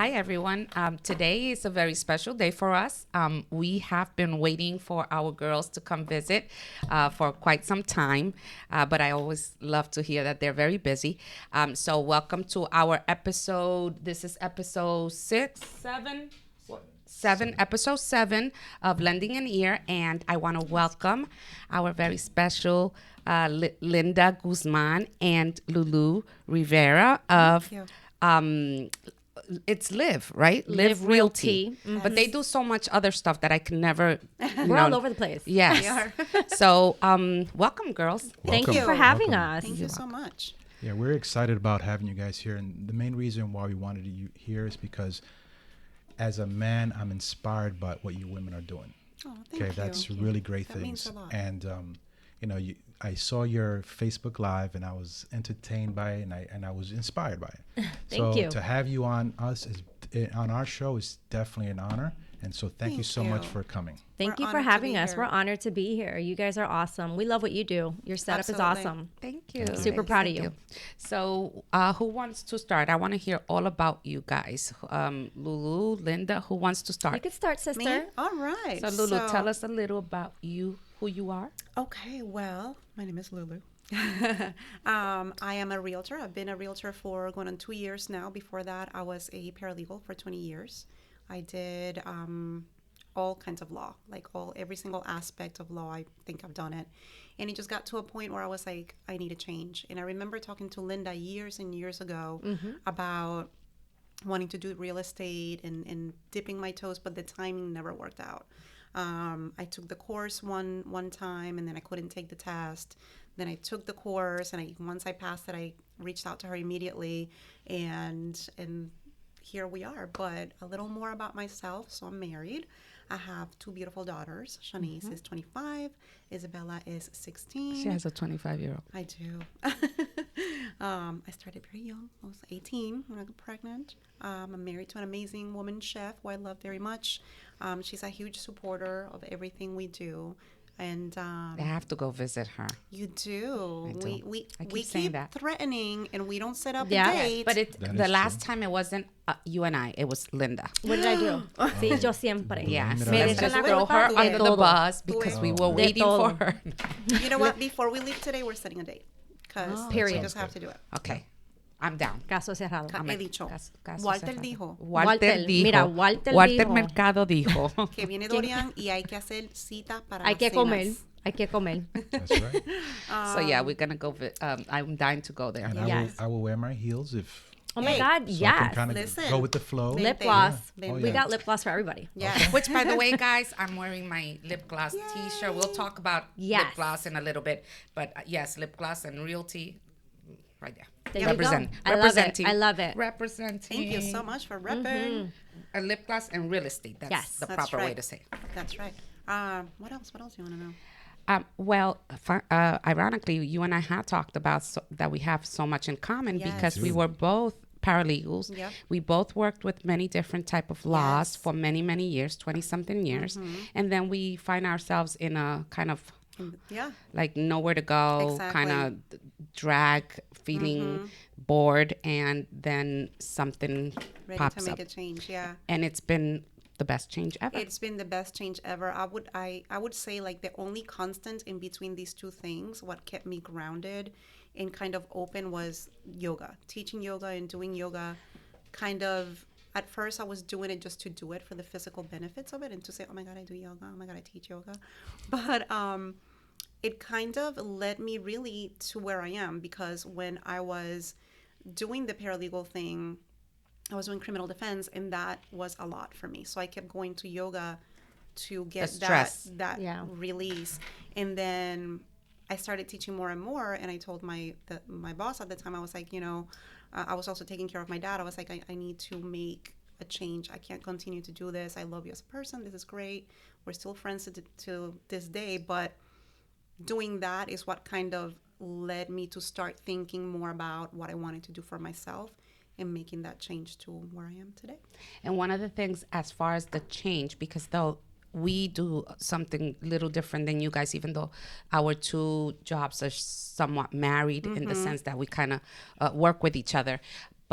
Hi, everyone. Today is a very special day for us. We have been waiting for our girls to come visit for quite some time, but I always love to hear that they're very busy. So welcome to our episode. This is episode 7, episode 7 of Lending an Ear, and I want to welcome our very special Linda Guzman and Lulu Rivera of it's LIV, right? LIV Realty. Mm-hmm. But they do so much other stuff that I can never. We're all over the place. Yes. We are. So, welcome, girls. Thank you for having us. Thank you so much. Yeah, we're excited about having you guys here. And the main reason why we wanted you here is because as a man, I'm inspired by what you women are doing. Oh, thank you. That's really great that things. Means a lot. And, I saw your Facebook Live and I was entertained by it and I was inspired by it. Thank you. To have you on on our show is definitely an honor. And so thank you so much for coming. Thank you for having us. We're honored to be here. You guys are awesome. We love what you do. Your setup is awesome. Thank you. Super proud of you. So, who wants to start? I want to hear all about you guys. Lulu, Linda, who wants to start? You could start, sister. Me? All right. So, Lulu, tell us a little about you, who you are. Okay, well, my name is Lulu. I am a realtor. I've been a realtor for going on 2 years now. Before that, I was a paralegal for 20 years. I did all kinds of law, like every single aspect of law. I think I've done it. And it just got to a point where I was like, I need a change. And I remember talking to Linda years and years ago about wanting to do real estate and dipping my toes, but the timing never worked out. I took the course one time and then I couldn't take the test. Then I took the course and once I passed it, I reached out to her immediately and here we are. But a little more about myself. So I'm married. I have 2 beautiful daughters. Shanice is 25. Isabella is 16. She has a 25-year-old. I do. I started very young. I was 18 when I got pregnant. I'm married to an amazing woman chef who I love very much. She's a huge supporter of everything we do. And I have to go visit her. You do. I do. We keep that. threatening and we don't set up a Yeah. date. But the last time it wasn't you and I, it was Linda. What did I do? Sí, yo siempre. Yeah, so Me let's just throw her De under the todo. bus because we were De waiting for todo. her. You know what? Before we leave today, we're setting a date. Because Period. we just have to do it. Okay, I'm down. Caso cerrado. He dicho. Caso Walter cerrado. dijo Walter dijo. Mira, Walter dijo. Mercado dijo. que viene Dorian y hay que hacer cita para Hay que las comer. cenas. Hay que comer. That's right. So yeah, we're gonna go. I'm dying to go there. And Yes. I will wear my heels if Oh my Hey. God, so I yes. can kind of Listen. go with the flow. Lip Vente. gloss. Yeah. We got lip gloss for everybody. Yeah. Which, by the way, guys, I'm wearing my lip gloss T-shirt. We'll talk about lip Yes. gloss in a little bit, but yes, lip gloss and realty, right there. There you go. I love it. Representing. I love it. Representing. Thank you so much for repping. A lip gloss and real estate. That's Yes. the That's proper way right. to say it. That's right. What else? What else do you want to know? Ironically, you and I had talked about that we have so much in common Yes. because we were both paralegals. Yep. We both worked with many different type of laws Yes. for many, many years, 20-something years. And then we find ourselves in a kind of Yeah. like nowhere to go, Exactly. kind of drag, feeling bored, and then something Ready pops to make up. a change. Yeah. And it's been the best change ever. It's been the best change ever. I would say like the only constant in between these two things, what kept me grounded and kind of open was yoga. Teaching yoga and doing yoga kind of at first I was doing it just to do it for the physical benefits of it and to say, oh my God, I do yoga. Oh my God, I teach yoga. But it kind of led me really to where I am because when I was doing the paralegal thing, I was doing criminal defense and that was a lot for me. So I kept going to yoga to get that release. And then I started teaching more and more. And I told my boss at the time, I was like, I was also taking care of my dad. I was like, I need to make a change. I can't continue to do this. I love you as a person. This is great. We're still friends to this day. But doing that is what kind of led me to start thinking more about what I wanted to do for myself and making that change to where I am today. And one of the things as far as the change, because though we do something little different than you guys, even though our two jobs are somewhat married in the sense that we kind of work with each other.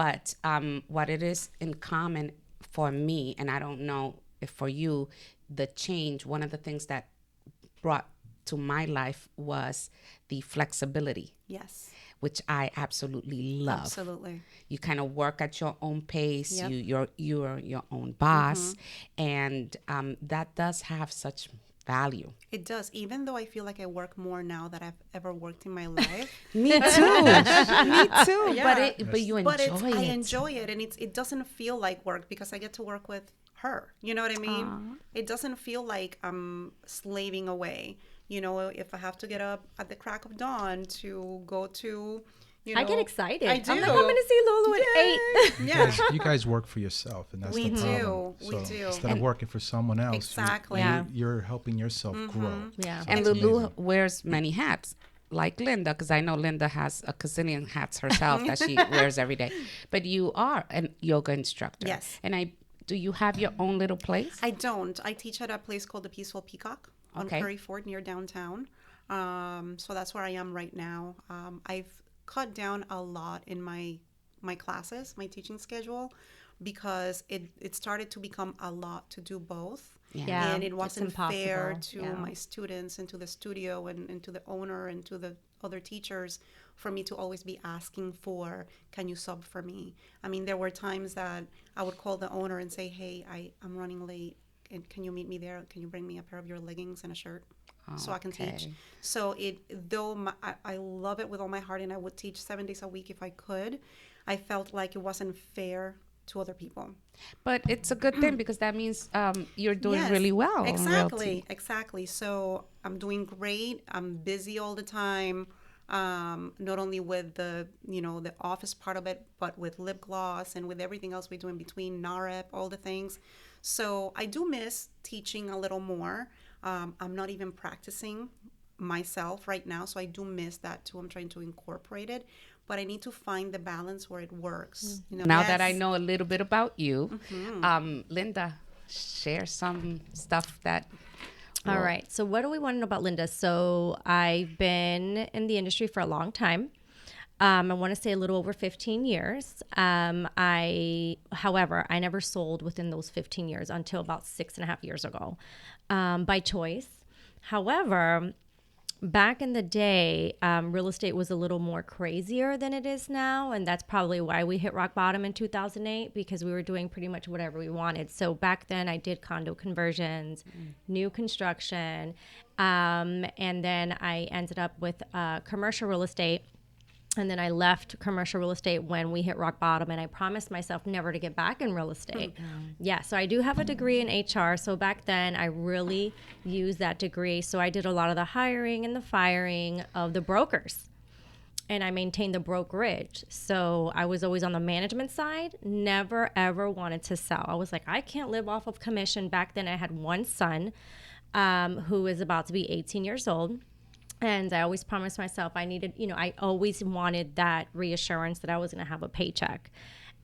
But what it is in common for me, and I don't know if for you, the change, one of the things that brought to my life was the flexibility. Yes. Which I absolutely love. Absolutely. You kind of work at your own pace. Yep. You're your own boss, and that does have such value. It does, even though I feel like I work more now than I've ever worked in my life. Me too. Me too. Yeah. But you enjoy it. I enjoy it, and it doesn't feel like work because I get to work with her. You know what I mean? Aww. It doesn't feel like I'm slaving away. You know, if I have to get up at the crack of dawn to go to, you know. I get excited. I do. I'm like, I'm going to see Lulu at 8. Yeah. You guys work for yourself, and that's We the problem. do. We So do. instead of working for someone else, Exactly. you're helping yourself grow. Yeah. And That's Lulu amazing. wears many hats, like Linda, because I know Linda has a gazillion hats herself that she wears every day. But you are a yoga instructor. Yes. And do you have your own little place? I don't. I teach at a place called the Peaceful Peacock on Okay. Prairie Ford near downtown. So that's where I am right now. I've cut down a lot in my classes, my teaching schedule, because it started to become a lot to do both. Yeah, And it it's wasn't fair impossible. to Yeah. my students and to the studio and to the owner and to the other teachers for me to always be asking for, can you sub for me? I mean, there were times that I would call the owner and say, hey, I'm running late. And can you meet me there? Can you bring me a pair of your leggings and a shirt so I can teach? Okay. So I love it with all my heart, and I would teach 7 days a week if I could. I felt like it wasn't fair to other people. But it's a good thing because that means you're doing Yes, really well. on Exactly, Realty. exactly. So I'm doing great. I'm busy all the time. Not only with the office part of it, but with lip gloss and with everything else we do in between, NAHREP, all the things. So I do miss teaching a little more. I'm not even practicing myself right now, so I do miss that too. I'm trying to incorporate it, but I need to find the balance where it works. You know, Now that I yes. know a little bit about you, Linda, share some stuff that. All right. So what do we want to know about Linda? So I've been in the industry for a long time. I want to say a little over 15 years. However, I never sold within those 15 years until about 6.5 years ago, by choice. However, back in the day, real estate was a little more crazier than it is now. And that's probably why we hit rock bottom in 2008, because we were doing pretty much whatever we wanted. So back then I did condo conversions, new construction. And then I ended up with commercial real estate. And then I left commercial real estate when we hit rock bottom, and I promised myself never to get back in real estate. Yeah, so I do have a degree in HR. So back then I really used that degree. So I did a lot of the hiring and the firing of the brokers, and I maintained the brokerage. So I was always on the management side, never ever wanted to sell. I was like, I can't live off of commission. Back then I had one son who is about to be 18 years old. And I always promised myself I always wanted that reassurance that I was going to have a paycheck.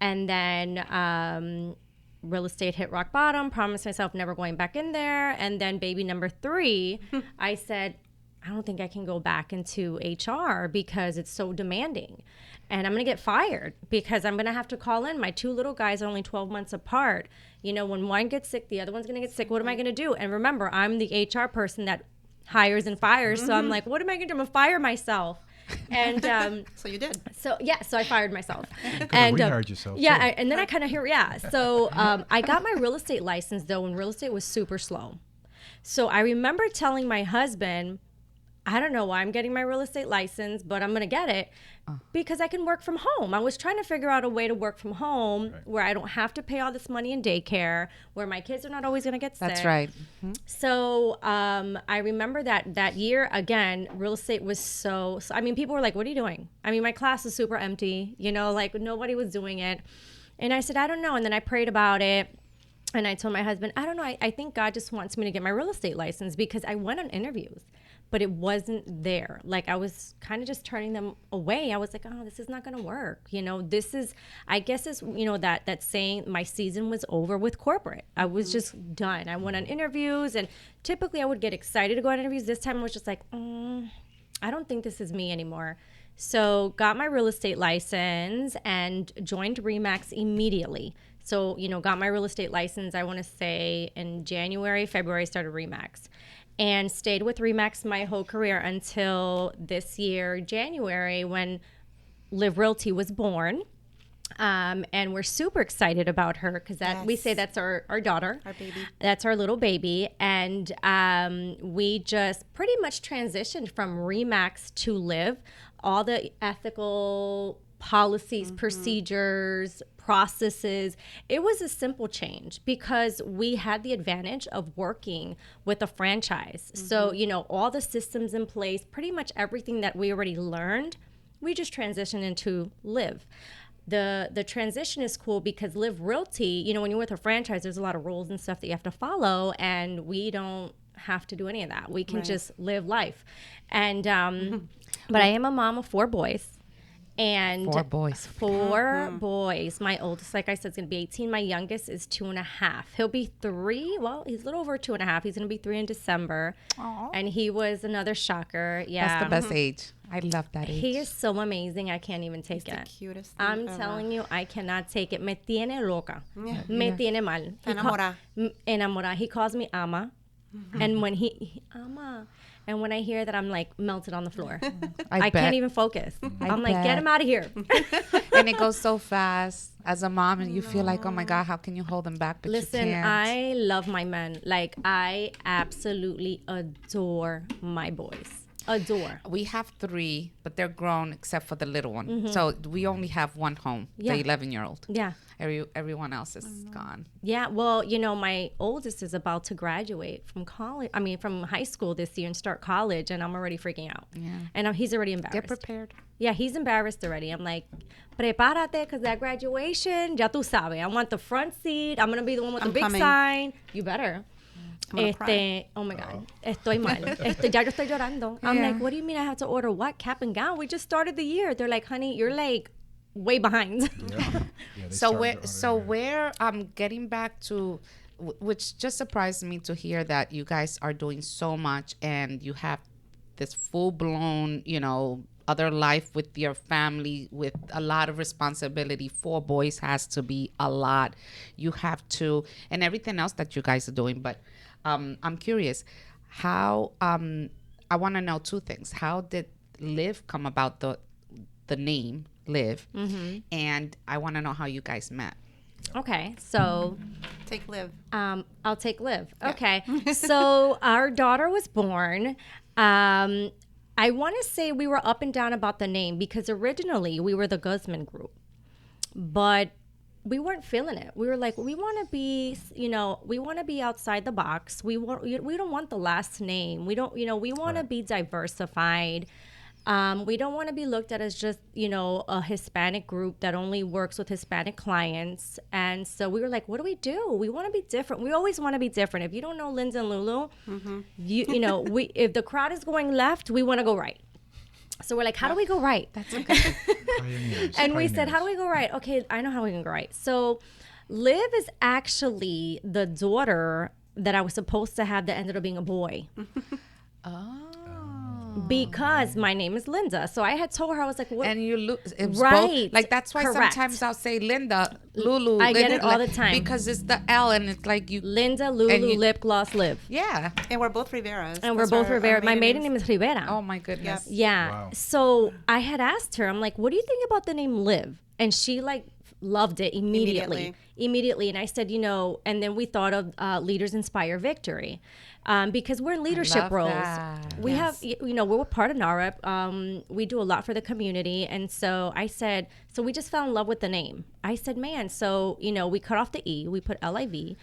And then real estate hit rock bottom, promised myself never going back in there. And then baby number 3, I said, I don't think I can go back into HR because it's so demanding. And I'm going to get fired because I'm going to have to call in. My 2 little guys are only 12 months apart. You know, when one gets sick, the other one's going to get sick. What am I going to do? And remember, I'm the HR person that hires and fires. So I'm like, what am I going to do? I'm going to fire myself. And So you did. so I fired myself. And rehired yourself. Yeah, too. and then I kind of So I got my real estate license though when real estate was super slow. So I remember telling my husband, I don't know why I'm getting my real estate license, but I'm going to get it because I can work from home. I was trying to figure out a way to work from home where I don't have to pay all this money in daycare, where my kids are not always going to get sick. That's right. So I remember that year, again, real estate was so, I mean, people were like, what are you doing? I mean, my class is super empty, like nobody was doing it. And I said, I don't know. And then I prayed about it. And I told my husband, I don't know. I think God just wants me to get my real estate license because I went on interviews, but it wasn't there. Like I was kind of just turning them away. I was like, oh, this is not going to work. This is, I guess is, that saying my season was over with corporate. I was just done. I went on interviews and typically I would get excited to go on interviews. This time I was just like, I don't think this is me anymore. So got my real estate license and joined RE/MAX immediately. So, got my real estate license, I want to say in January, February, I started RE/MAX. And stayed with RE/MAX my whole career until this year, January, when LIV REALTY was born. And we're super excited about her because we say that's our daughter. Our baby. That's our little baby. And we just pretty much transitioned from RE/MAX to LIV. All the ethical policies, procedures, processes. It was a simple change because we had the advantage of working with a franchise. So, all the systems in place, pretty much everything that we already learned, we just transitioned into LIV. The transition is cool because LIV Realty, when you're with a franchise, there's a lot of rules and stuff that you have to follow, and we don't have to do any of that. We can just live life. And but I am a mom of 4 boys. And 4 boys. 4 boys. My oldest, like I said, is going to be 18. My youngest is 2.5. He'll be 3. Well, he's a little over 2.5. He's going to be 3 in December. Aww. And he was another shocker. Yeah. That's the best age. I love that age. He is so amazing. I can't even take it. The cutest thing I'm ever. telling you, I cannot take it. Me tiene loca. Yeah. Me tiene mal. Enamorada. Enamorada. He calls me ama. And when ama. And when I hear that, I'm like melted on the floor. I can't even focus. I'm like, get him out of here. And it goes so fast as a mom, and you feel like, oh my God, how can you hold them back? But Listen, you can't. I love my men. Like, I absolutely adore my boys. Adore. We have 3, but they're grown except for the little one. So we only have one home, the 11-year-old. Yeah. Everyone else is gone. Yeah, well, my oldest is about to graduate from from high school this year and start college, and I'm already freaking out. Yeah. And he's already embarrassed. Get prepared. Yeah, he's embarrassed already. I'm like, prepárate, because that graduation, ya tú sabes. I want the front seat. I'm going to be the one with the big coming. sign. You better. Cry. Oh my God, estoy mal. Ya yo estoy llorando. I'm like, what do you mean I have to order what? Cap and gown? We just started the year. They're like, honey, you're like way behind. So where getting back to, which just surprised me to hear that you guys are doing so much and you have this full blown, other life with your family with a lot of responsibility. 4 boys has to be a lot. You have to, and everything else that you guys are doing. But I'm curious, how, I want to know 2 things. How did LIV come about, the name LIV? And I want to know how you guys met. Okay, so Take LIV. I'll take LIV. Yeah. Okay, so our daughter was born. I want to say we were up and down about the name because originally we were the Guzman group, but we weren't feeling it. We were like, we want to be, we want to be outside the box. We don't want the last name. We don't, we want to be diversified. We don't want to be looked at as just, a Hispanic group that only works with Hispanic clients. And so we were like, what do? We want to be different. We always want to be different. If you don't know Linda and Lulu, if the crowd is going left, we want to go right. So we're like, how do we go right? That's okay. And we said, how do we go right? Okay, I know how we can go right. So LIV is actually the daughter that I was supposed to have that ended up being a boy. Because my name is Linda. So I had told her, I was like, what? And you look, right. Like, that's why Correct. sometimes I'll say Linda, Lulu. I get Linda, it all the time. Because it's the L and it's like you. Linda, Lulu, lip gloss, LIV. Yeah. And we're both Riveras. And we're both Rivera. My maiden name is Rivera. Oh my goodness. Yeah. Wow. So I had asked her, I'm like, what do you think about the name LIV? And she loved it immediately. And I said, and then we thought of Leaders Inspire Victory. Because we're in leadership roles. That. We have, we're part of NAHREP. We do a lot for the community. And so I said, so we just fell in love with the name. I said, man, so, we cut off the E, we put LIV.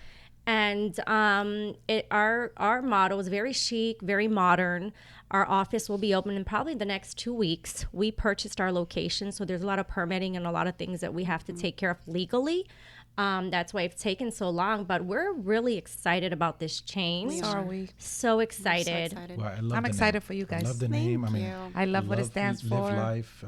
And our motto is very chic, very modern. Our office will be open in probably the next 2 weeks. We purchased our location, so there's a lot of permitting and a lot of things that we have to take care of legally. That's why it's taken so long, but we're really excited about this change. So are we. So excited. Well, I love I'm the excited name. for you guys. I love the Thank name. you. I love what it stands for. Live life.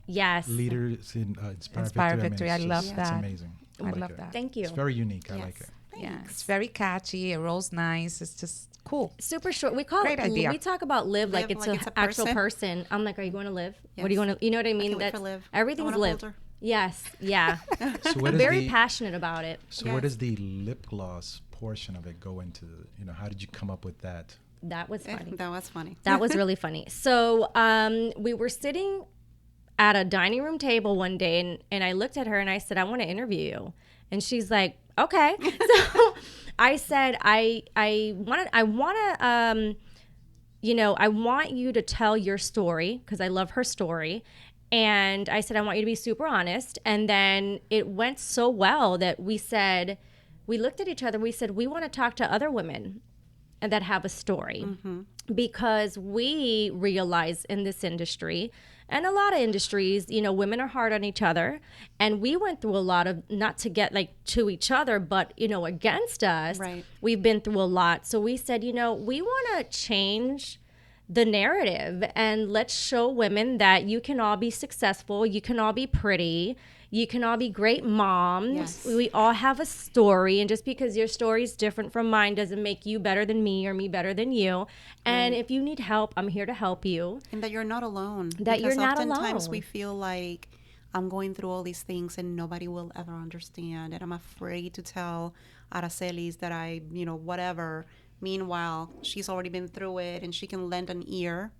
Yes. Leaders in Inspire Inspire Victory. Victory. I love It's that. amazing. I like love it. that. Thank you. It's very unique. I Yes. like it. Yeah, it's very catchy. It rolls nice. It's just cool. Super short. We call Great it. idea. We talk about live like it's an actual person. I'm like, are you going to live? What do you want to? You know what I mean? can't wait for Liv. Everything's I wanna live. hold her. Yes. Yeah. So where does Very the, passionate about it. So where does the lip gloss portion of it go into? You know, how did you come up with that? That was funny. That was funny. That was really funny. So we were sitting at a dining room table one day, and I looked at her and I said, I want to interview you. And she's like, okay. So I said, I want you to tell your story, because I love her story. And I said, I want you to be super honest. And then it went so well that we looked at each other, we said, we want to talk to other women and that have a story, because we realize in this industry and a lot of industries, you know, women are hard on each other, and we went through a lot of, not to get like to each other, but, you know, against us. Right. We've been through a lot. So we said, you know, we want to change the narrative, and let's show women that you can all be successful, you can all be pretty, you can all be great moms. Yes. We all have a story, and just because your story is different from mine doesn't make you better than me or me better than you. And if you need help, I'm here to help you. And that you're not alone. That you're not oftentimes alone. we feel like I'm going through all these things and nobody will ever understand. And I'm afraid to tell Aracelis that I, you know, whatever. Meanwhile, she's already been through it and she can lend an ear.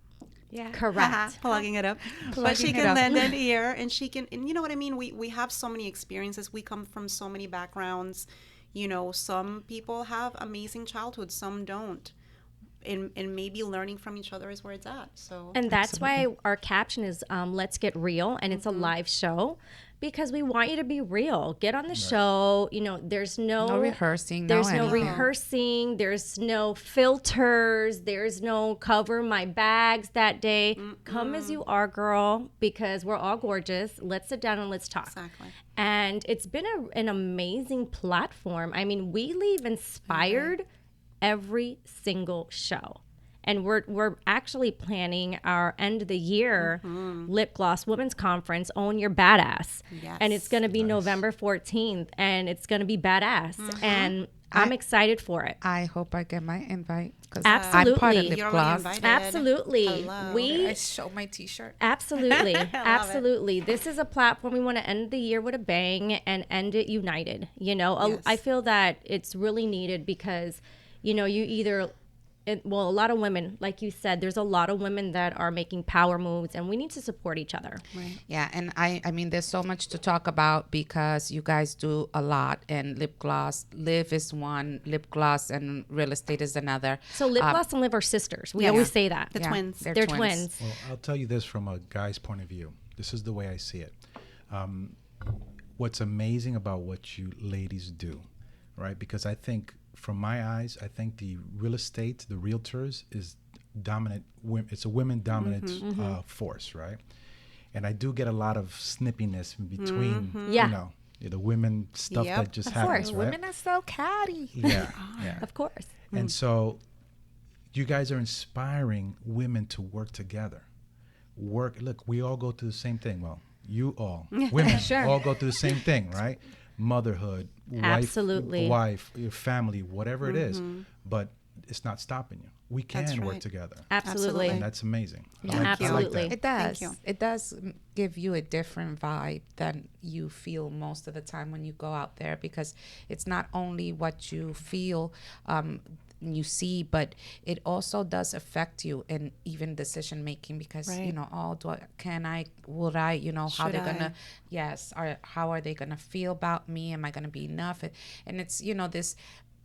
Yeah. Correct. Plugging it up. But she can lend an ear, and she can, and you know what I mean? We have so many experiences. We come from so many backgrounds. You know, some people have amazing childhoods, some don't. And maybe learning from each other is where it's at. So And that's why our caption is Let's Get Real, and it's a live show, because we want you to be real. Get on the show. You know, there's no rehearsing. There's no no anything. rehearsing. There's no filters. There's no cover my bags that day. Come as you are, girl, because we're all gorgeous. Let's sit down and let's talk. Exactly. And it's been an amazing platform. I mean, we leave inspired every single show. And we're actually planning our end of the year lip gloss women's conference, Own Your Badass. Yes. And it's going to be November 14th, and it's going to be badass. And I'm excited for it. I hope I get my invite, because Absolutely. I'm part of You're lip already gloss. invited. Absolutely. Hello. I show my T-shirt. Absolutely. Absolutely. This is a platform we want to end the year with a bang and end it united. You know, Yes. I feel that it's really needed, because, you know, you either, a lot of women, like you said, there's a lot of women that are making power moves, and we need to support each other. Right. Yeah, and I mean, there's so much to talk about, because you guys do a lot, and lip gloss, Liv is one, lip gloss and real estate is another. So lip gloss and liv are sisters. We Yeah. always say that. The twins. They're twins. Well, I'll tell you this from a guy's point of view. This is the way I see it. What's amazing about what you ladies do, right? Because I think, from my eyes, I think the real estate, the realtors, is dominant. It's a women dominant force, right? And I do get a lot of snippiness in between, Yeah. you know, the women stuff Yep. that just Of happens, course. right? Women are so catty. Yeah, yeah. Of course. And so you guys are inspiring women to work together. Look, we all go through the same thing. Well, you all, women, all go through the same thing, right? Motherhood, Absolutely. wife, your family, whatever it is. But it's not stopping you. We That's can work right. together. Absolutely. And that's amazing. Absolutely. It does. Thank you. It does give you a different vibe than you feel most of the time when you go out there, because it's not only what you feel, you see, but it also does affect you in even decision making, because you Right. know, would I, you know, how Should they're gonna, I? yes, how are they gonna feel about me? Am I gonna be enough? And it's, you know,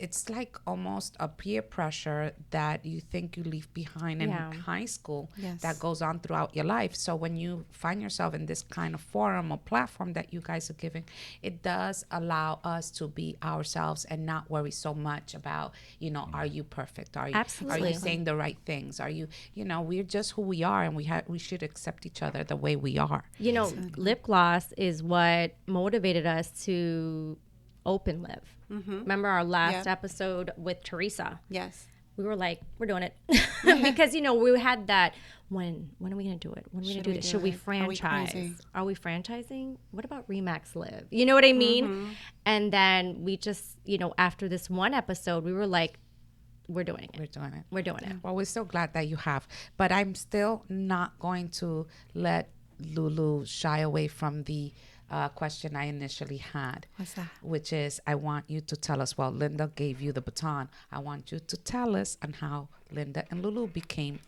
it's like almost a peer pressure that you think you leave behind in high school, Yes. that goes on throughout your life. So when you find yourself in this kind of forum or platform that you guys are giving, it does allow us to be ourselves and not worry so much about, you know, are you perfect? Are Absolutely. you saying the right things? Are you, you know, we're just who we are, and we should accept each other the way we are. You know, lip gloss is what motivated us to open Liv. Remember our last episode with Teresa? Yes. We were like, we're doing it. Because, you know, we had that when are we going to do it? When are we going Should to do we this? do Should we it? Are we franchise? crazy? Are we franchising? What about Remax Live? You know what I mean? And then we just, after this one episode, we were like, we're doing it. We're doing it. We're doing it. Well, we're so glad that you have. But I'm still not going to let Lulu shy away from the question I initially had. What's that? Which is, I want you to tell us, well, Linda gave you the baton. I want you to tell us on how Linda and Lulu became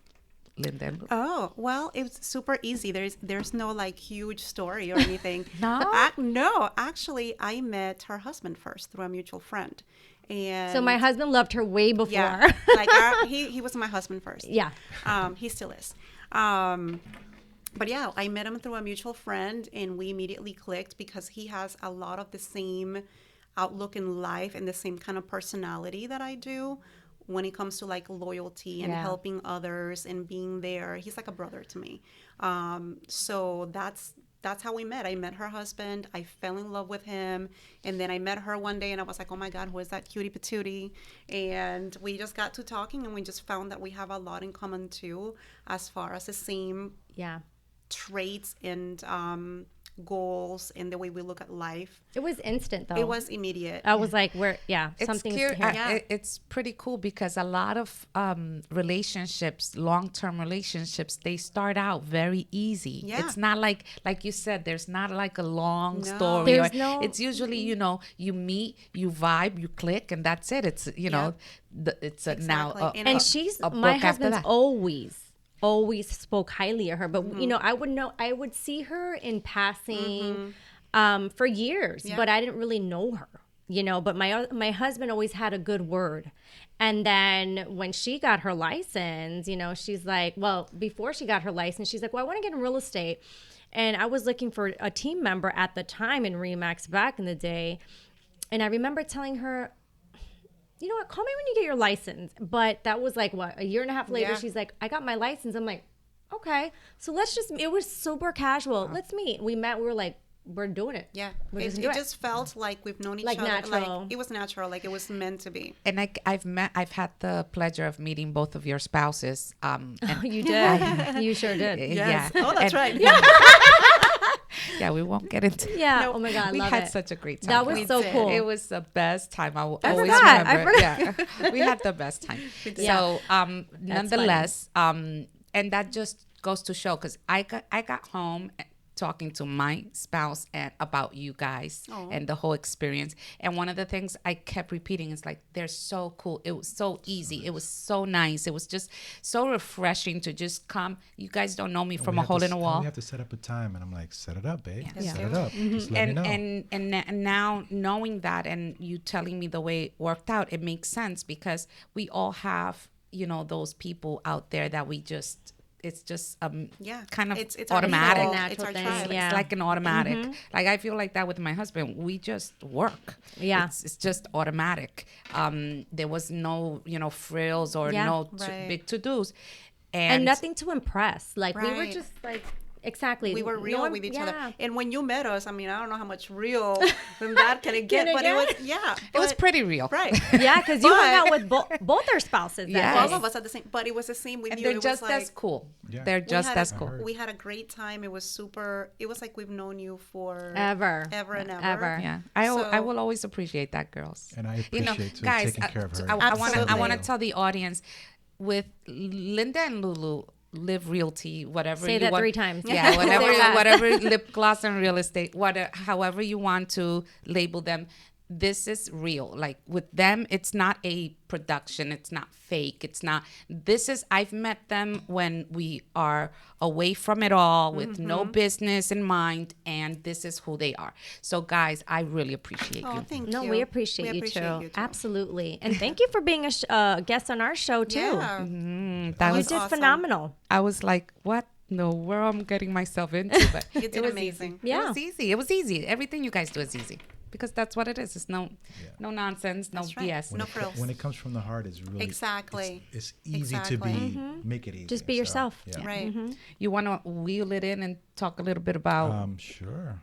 Linda and Lulu. Oh, well, it's super easy. There's no like huge story or anything. No? No, actually, I met her husband first through a mutual friend. And So my husband loved her way before. yeah, like he was my husband first. Yeah. He still is. But yeah, I met him through a mutual friend, and we immediately clicked because he has a lot of the same outlook in life and the same kind of personality that I do when it comes to like loyalty and helping others and being there. He's like a brother to me. So that's how we met. I met her husband. I fell in love with him. And then I met her one day and I was like, oh my God, who is that cutie patootie? And we just got to talking and we just found that we have a lot in common too, as far as the same traits and goals and the way we look at life. It was instant though. It was immediate. I was like, It's something's cute. here. It's pretty cool because a lot of relationships, long-term relationships, they start out very easy. Yeah. It's not like you said, there's not like a long No. story. There's no- It's usually, you meet, you vibe, you click, and that's it. It's, it's a now. Exactly. And she's a my book after husband's that. always spoke highly of her, but I would see her in passing for years, but I didn't really know her, but my husband always had a good word. And then when she got her license, she's like, well, before she got her license, she's like, well, I want to get in real estate. And I was looking for a team member at the time in Remax back in the day. And I remember telling her, you know what, call me when you get your license. But that was like, a year and a half later, she's like, I got my license. I'm like, okay. So it was super casual. Let's meet. We met, we were like, we're doing it. Yeah. We're It just felt like we've known each Like other. natural. Like it was natural. Like it was meant to be. And I've had the pleasure of meeting both of your spouses. And You did. You sure did. Yeah. Oh, that's And- right. Yeah, we won't get into. Yeah. No, oh my God. I We love had it. such a great time. That was We so did. cool. It was the best time. I will I always forgot. I remember. Yeah, we had the best time. So, nonetheless, and that just goes to show because I got home talking to my spouse and about you guys and the whole experience. And one of the things I kept repeating is like, they're so cool. It was so easy. It was so nice. It was just so refreshing to just come. You guys don't know me from a hole in a wall. We have to set up a time, and I'm like, set it up, babe. Yeah. Set it up. Just let me know. And now knowing that and you telling me the way it worked out, it makes sense because we all have, those people out there that we just, it's just kind of it's automatic. Our Natural it's our thing, tribe. yeah. It's like an automatic. Like I feel like that with my husband. We just work. Yeah. It's just automatic. There was no, frills or no Right. big to-dos. And nothing to impress. Like we were Right. just like, exactly. We were real with each other. Yeah. And when you met us, I mean, I don't know how much real than that can it get, Can it but get? it was pretty real. right. Yeah, because you hung But- out with both our spouses. Yeah. That All day. of us at the same, but it was the same with And you. they're It just was like, as cool. Yeah. They're we just had as a- cool. We had a great time. It was super. It was like we've known you for Ever. and ever. Ever. Yeah, I So- will always appreciate that, girls. And I appreciate too, guys, taking care of her. I want Absolutely. to tell the audience with Linda and Lulu, Live Realty, whatever Say you that want. 3 times. Yeah, Say that. whatever lip gloss and real estate, however you want to label them. This is real. Like with them, it's not a production. It's not fake. It's not. I've met them when we are away from it all with no business in mind, and this is who they are. So, guys, I really appreciate Oh, you. thank No, you. we appreciate, you, too. you too. Absolutely. And thank you for being a guest on our show, too. Yeah. That You was did awesome. phenomenal. I was like, what? No, where I'm getting myself into, but You did it was amazing. Easy. Yeah. It was easy. It was easy. Everything you guys do is easy because that's what it is. It's no nonsense, no That's right. BS. No frills. When it comes from the heart, it's really Exactly. It's easy Exactly. to be make it easy. Just be yourself. Yeah. Right. You want to wheel it in and talk a little bit about? Sure.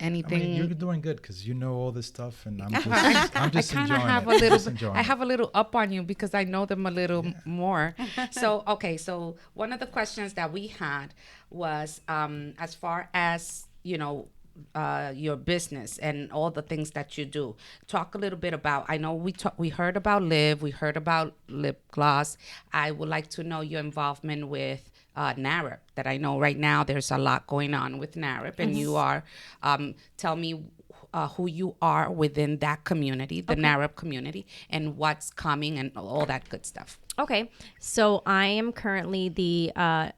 anything? I mean, you're doing good because you know all this stuff, and I'm just I kind of enjoying have it. a little. Just enjoying I it. have a little up on you because I know them a little more. So okay, so one of the questions that we had was as far as your business and all the things that you do. Talk a little bit about. I know we heard about Liv, we heard about lip gloss. I would like to know your involvement with NAHREP. That I know right now there's a lot going on with NAHREP, and you are. Tell me who you are within that community, the NAHREP community, and what's coming and all that good stuff. Okay, so I am currently the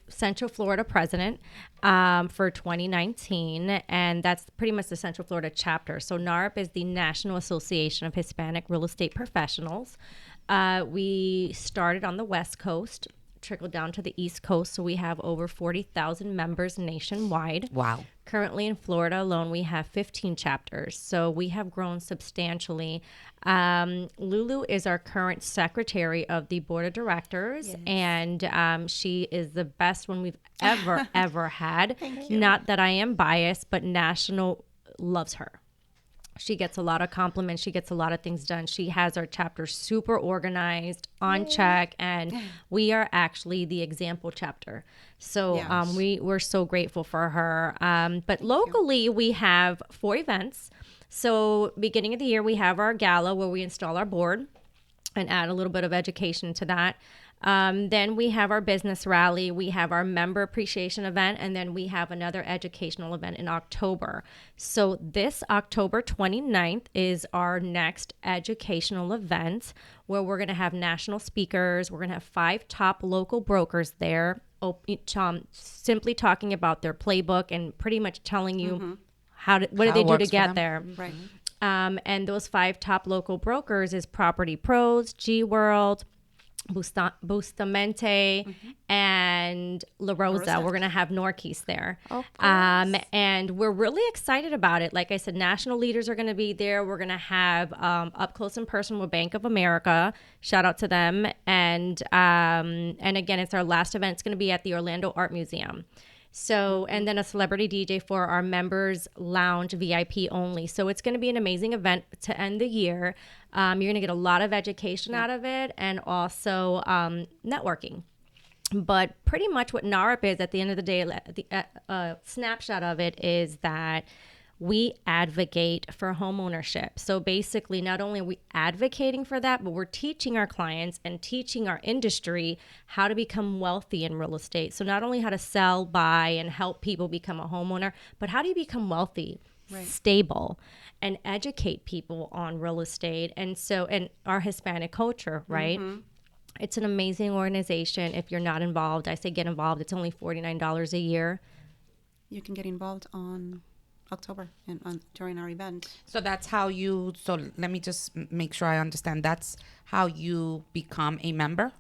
Central Florida president for 2019, and that's pretty much the Central Florida chapter. So NAHREP is the National Association of Hispanic Real Estate Professionals. We started on the West Coast, trickled down to the East Coast, so we have over 40,000 members nationwide. Wow. Currently in Florida alone, we have 15 chapters, so we have grown substantially. Lulu is our current secretary of the board of directors, and she is the best one we've ever had. Thank you. Not that I am biased, but National loves her. She gets a lot of compliments. She gets a lot of things done. She has our chapter super organized, on check, and we are actually the example chapter. So we're so grateful for her. But locally, we have 4 events. So beginning of the year, we have our gala where we install our board and add a little bit of education to that. Then we have our business rally, we have our member appreciation event, and then we have another educational event in October. So this October 29th is our next educational event where we're going to have national speakers. We're going to have 5 top local brokers there, simply talking about their playbook and pretty much telling you what do they do to get there. Right. And those 5 top local brokers is Property Pros, G World, Bustamente, and La Rosa. We're going to have Norquis there. And we're really excited about it. Like I said, national leaders are going to be there. We're going to have up close and personal with Bank of America. Shout out to them. And again, it's our last event. It's going to be at the Orlando Art Museum. So, and then a celebrity DJ for our members lounge VIP only. So it's going to be an amazing event to end the year. You're going to get a lot of education out of it and also networking. But pretty much what NAHREP is at the end of the day, the snapshot of it is that we advocate for home ownership. So basically, not only are we advocating for that, but we're teaching our clients and teaching our industry how to become wealthy in real estate. So not only how to sell, buy, and help people become a homeowner, but how do you become wealthy, stable, and educate people on real estate. And our Hispanic culture, right? It's an amazing organization. If you're not involved, I say get involved. It's only $49 a year. You can get involved on October and during our event. So that's how you. So let me just make sure I understand. That's how you become a member.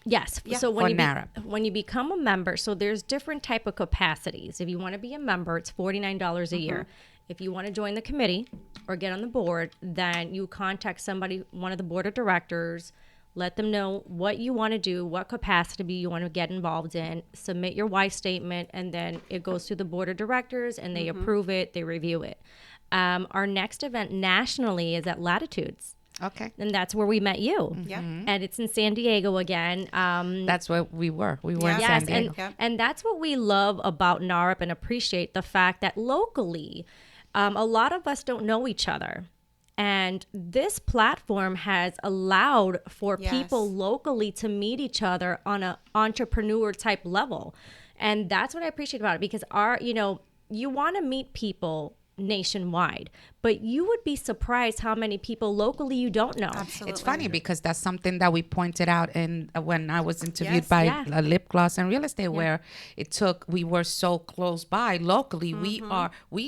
Yes. Yeah. So NAHREP. when you become a member, so there's different type of capacities. If you want to be a member, it's $49 a year. If you want to join the committee or get on the board, then you contact somebody, one of the board of directors. Let them know what you want to do, what capacity you want to get involved in, submit your why statement, and then it goes to the board of directors and they approve it, they review it. Our next event nationally is at Latitudes. Okay. And that's where we met you. Yeah. And it's in San Diego again. That's where we were. We were in Yes, San Diego. and that's what we love about NAHREP and appreciate the fact that locally, a lot of us don't know each other. And this platform has allowed for people locally to meet each other on an entrepreneur type level. And that's what I appreciate about it, because you want to meet people nationwide, but you would be surprised how many people locally you don't know. Absolutely. It's funny because that's something that we pointed out in when I was interviewed by Lip Gloss and Real Estate, where we were so close by locally. We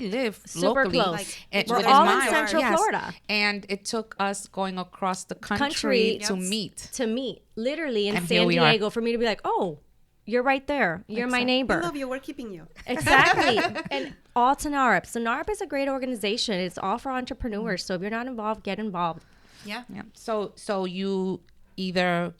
live Super locally. close. We're all in miles. Central Florida. And it took us going across the country to meet. Literally in And here San we are. Diego for me to be like, oh, you're right there. You're my We neighbor. love you. We're keeping you. Exactly. And all to NAHREP. So NAHREP is a great organization. It's all for entrepreneurs. So if you're not involved, get involved. Yeah. Yeah. So you either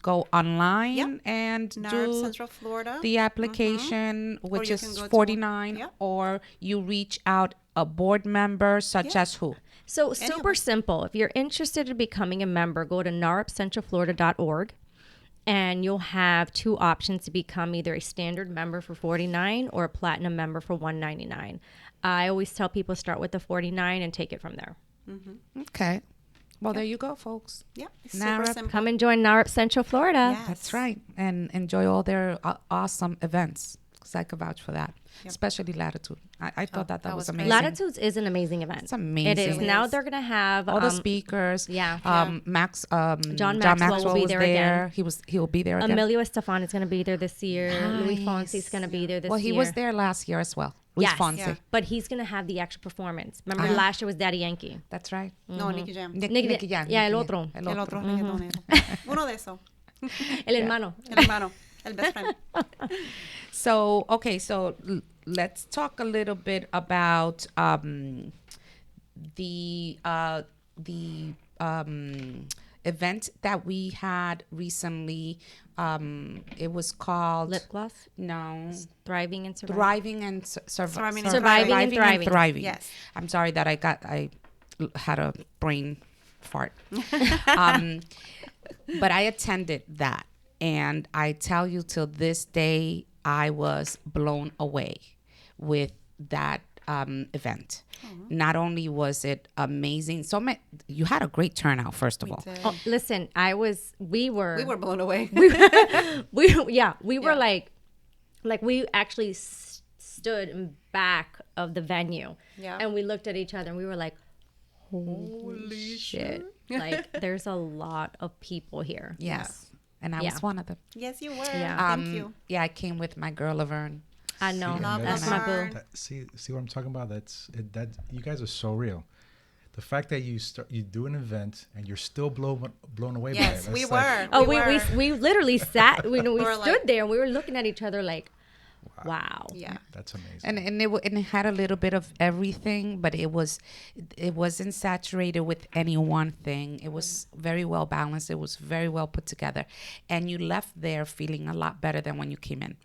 go online Yep. and NAHREP do Central Florida. the application, which you can is go to- $49, Yep. or you reach out a board member such Yeah. as who? So Any of super us. simple. If you're interested in becoming a member, go to nahrepcentralflorida.org, and you'll have two options to become either a standard member for $49 or a platinum member for $199. I always tell people start with the $49 and take it from there. Okay. Well, there you go, folks. Yeah, it's NAHREP, super simple. Come and join NAHREP Central Florida. Yes. That's right. And enjoy all their awesome events. Because I could vouch for that. Yep. Especially Latitude. I thought that that was was great. amazing. Latitudes is an amazing event. It's amazing. It is. It Now is. they're going to have All the speakers. yeah. John Maxwell will be there again. He'll be there again. Emilio Estefan is going to be there this year. Luis Nice. Fonsi is going to be there this year. Well, he was there last year as well. Luis Yes, Fonsi. Yeah. but he's going to have the actual performance. Remember last year was Daddy Yankee. That's right. No, Nicky Jam. Nicky Jam. Yeah, el otro. El El otro. otro reggaetonero. Uno de esos. El hermano. El hermano. El best friend. So, okay, so let's talk a little bit about the event that we had recently. It was called Lip gloss. No, Thriving and surviving. Thriving and Thriving and Thriving. Thriving. Yes. I'm sorry that I had a brain fart. But I attended that, and I tell you, till this day, I was blown away with that event. Not only was it amazing, you had a great turnout. First of all, Oh, listen, we were blown away. we were Yeah. like we actually stood in back of the venue, Yeah. and we looked at each other and we were like, holy shit. Like, there's a lot of people here. yes, and I Yeah. was one of them. Yes, you were. Yeah. Thank you. Yeah, I came with my girl Laverne. I know. See, Love That's Laverne. my boo. See what I'm talking about? That you guys are so real. The fact that you do an event and you're still blown away Yes, by it. we That's like- were. Oh, were. we literally sat, we were stood like- there and we were looking at each other like, wow. Yeah. That's amazing. And it had a little bit of everything, but it wasn't saturated with any one thing. It was very well balanced. It was very well put together, and you left there feeling a lot better than when you came in.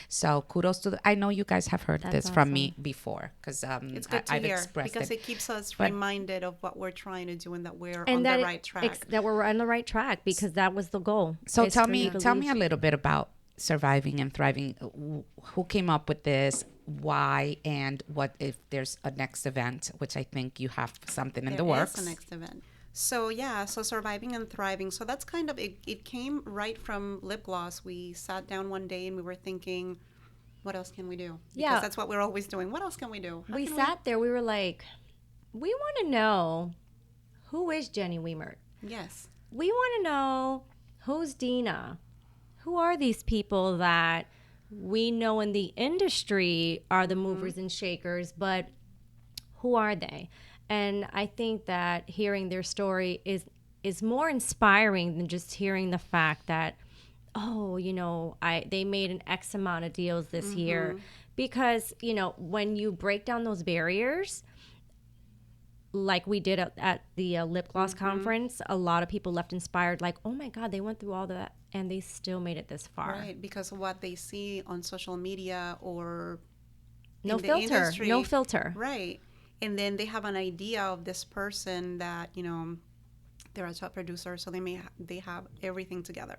So kudos to I know you guys have heard That's this from me awesome. before, because It's good to I've hear expressed because it. it keeps us But- reminded of what we're trying to do and that we're And on that the right track. that we're on the right track, because that was the goal. So is tell for you me to a little bit about Surviving and Thriving. Who came up with this? Why? And what if there's a next event, which I think you have something in the There works. is a next event. So Surviving and Thriving. So that's kind of it came right from lip gloss. We sat down one day and we were thinking, what else can we do? Because Yeah. that's what we're always doing. What else can we do? How We can sat there, we were like, we want to know, who is Jenny Wiemert? Yes. We want to know, who's Dina? Who are these people that we know in the industry are the movers and shakers, but who are they? And I think that hearing their story is more inspiring than just hearing the fact that, oh, they made an X amount of deals this year. Because, when you break down those barriers, like we did at the lip gloss conference, a lot of people left inspired, like, oh my God, they went through all that and they still made it this far. Right. Because of what they see on social media or No in the filter. industry. No filter. Right. And then they have an idea of this person that, they're a top producer, so they have everything together.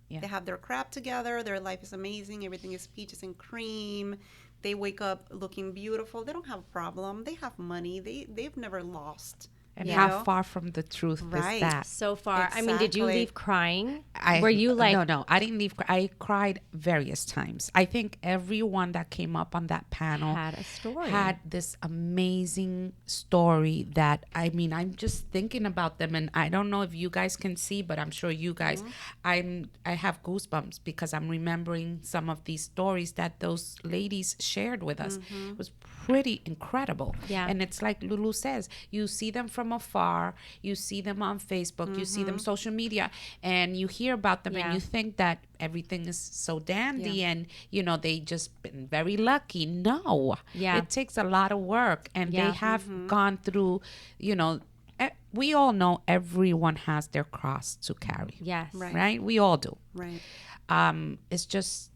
Yeah. They have their crap together. Their life is amazing. Everything is peaches and cream. They wake up looking beautiful. They don't have a problem. They have money. They've never lost. And you how know? far from the truth Right. is that? So far. I mean, did you Exactly. leave crying? Were you like, No, I didn't leave. I cried various times. I think everyone that came up on that panel had a story? had this amazing story that, I mean, I'm just thinking about them, and I don't know if you guys can see, but I'm sure you guys, I have goosebumps because I'm remembering some of these stories that those ladies shared with us. It was pretty incredible. Yeah. And it's like Lulu says, you see them from afar, you see them on Facebook, you see them social media, and you hear about them, Yeah. and you think that everything is so dandy and they just been very lucky. No. Yeah. It takes a lot of work, and Yeah. they have gone through we all know everyone has their cross to carry. Yes. Right? We all do. Right. It's just,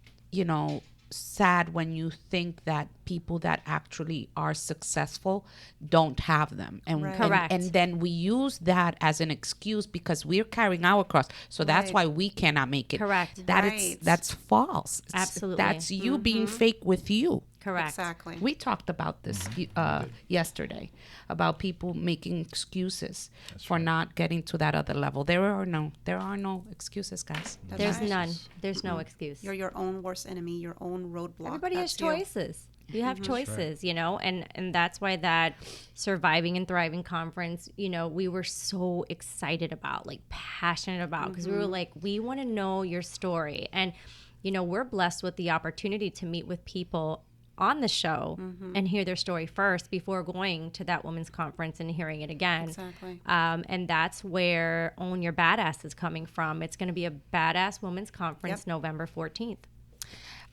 sad when you think that people that actually are successful don't have them. And, Right. Correct. and then we use that as an excuse because we're carrying our cross. So that's Right. why we cannot make it. Correct. Right. That's false. Absolutely. That's you being fake with you. Correct. Exactly. We talked about this yesterday, about people making excuses for not getting to that other level. There are no excuses, guys. That's There's right. none. There's no excuse. You're your own worst enemy, your own roadblock. Everybody has That's you. choices. You have choices, and that's why that Surviving and Thriving conference, we were so excited about, like passionate about, because we were like, we want to know your story. And, we're blessed with the opportunity to meet with people on the show and hear their story first before going to that women's conference and hearing it again. Exactly. And that's where Own Your Badass is coming from. It's going to be a badass women's conference November 14th.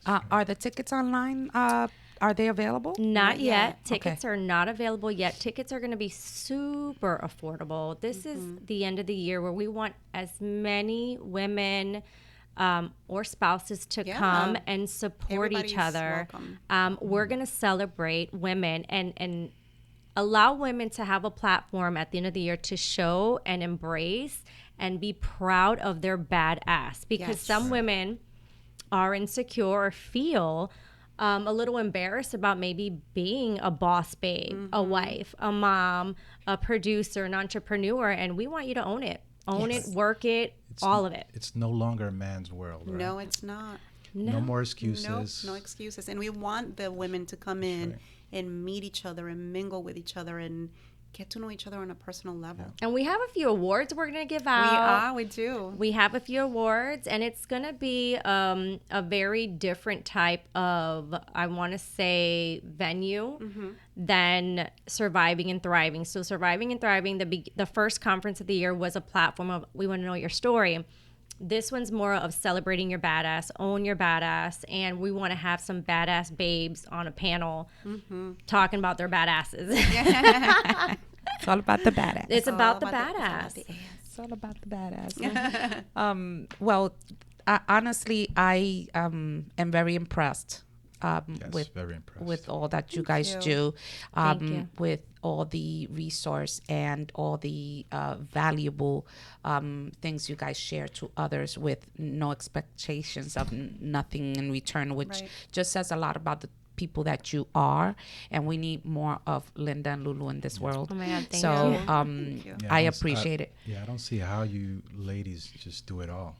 Are the tickets online? Are they available? Not yet. yet. Tickets are not available yet. Tickets are going to be super affordable. This is the end of the year where we want as many women or spouses to come and support each Everybody's other. welcome. We're going to celebrate women and allow women to have a platform at the end of the year to show and embrace and be proud of their badass. Because Yes. some women are insecure or feel a little embarrassed about maybe being a boss babe, a wife, a mom, a producer, an entrepreneur, and we want you to own it. Own it, work it, all of it. It's no longer a man's world, right? No, it's not. No more excuses. No excuses. And we want the women to come in and meet each other and mingle with each other and get to know each other on a personal level. And we have a few awards we're going to give out. We do. We have a few awards, and it's going to be a very different type of, I want to say, venue than Surviving and Thriving. So Surviving and Thriving, the first conference of the year was a platform of, we want to know your story. This one's more of celebrating your badass, own your badass, and we want to have some badass babes on a panel talking about their badasses. It's all about the badass. It's about the It's all about badass. It's all about the badass. Well, honestly, I am very impressed Yes, very impressed. with all that you guys you. do, Thank you. with all the resource and all the valuable things you guys share to others with no expectations of nothing in return, which Right. just says a lot about the people that you are, and we need more of Linda and Lulu in this world. Oh my God, thank so you. you. Yeah, I don't s- appreciate it. Yeah, I don't see how you ladies just do it all.